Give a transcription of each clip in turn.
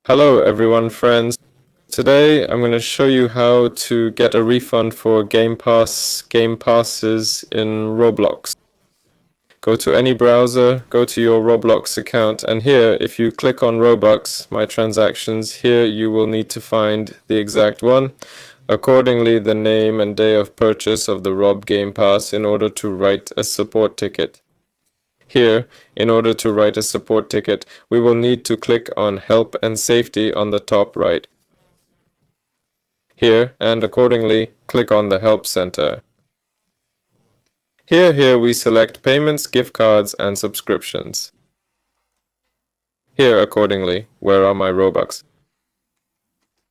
Hello everyone, friends. Today I'm going to show you how to get a refund for game passes in Roblox. Go to any browser, go to your Roblox account, and here if you click on Robux, my transactions, here you will need to find the exact one. Accordingly, the name and day of purchase of the Rob Game Pass in order to write a support ticket. Here, in order to write a support ticket, we will need to click on Help and Safety on the top right. Here, and accordingly, click on the Help Center. Here we select Payments, Gift Cards, and Subscriptions. Here, accordingly, where are my Robux?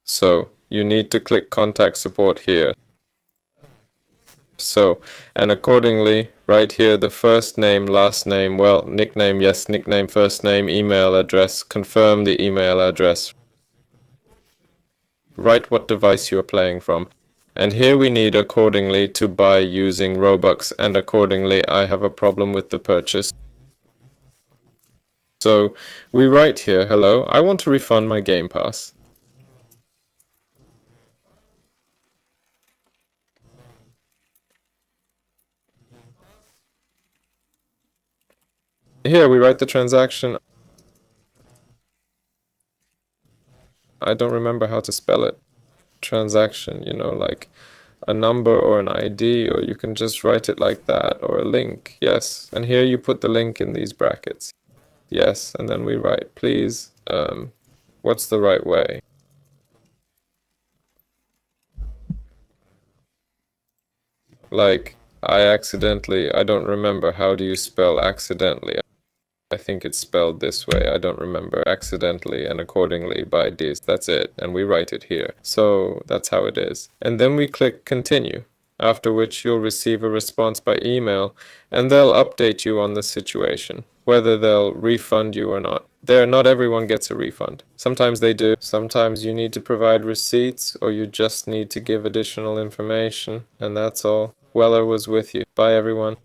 So, you need to click Contact Support here. So, and accordingly, right here, the first name, last name, well, nickname, yes, nickname, first name, email address, confirm the email address. Write what device you are playing from. And here we need accordingly to buy using Robux, and accordingly I have a problem with the purchase. So we write here, hello, I want to refund my Game Pass. Here we write the transaction. I don't remember how to spell it. Transaction, like a number or an ID, or you can just write it like that, or a link, yes. And here you put the link in these brackets. Yes, and then we write, please, what's the right way? Like, I don't remember, how do you spell accidentally? I think it's spelled this way, I don't remember. Accidentally and accordingly by this, that's it, and we write it here. So that's how it is. And then we click continue, after which you'll receive a response by email, and they'll update you on the situation, whether they'll refund you or not. Not everyone gets a refund. Sometimes they do. Sometimes you need to provide receipts, or you just need to give additional information, and that's all. Weller was with you. Bye, everyone.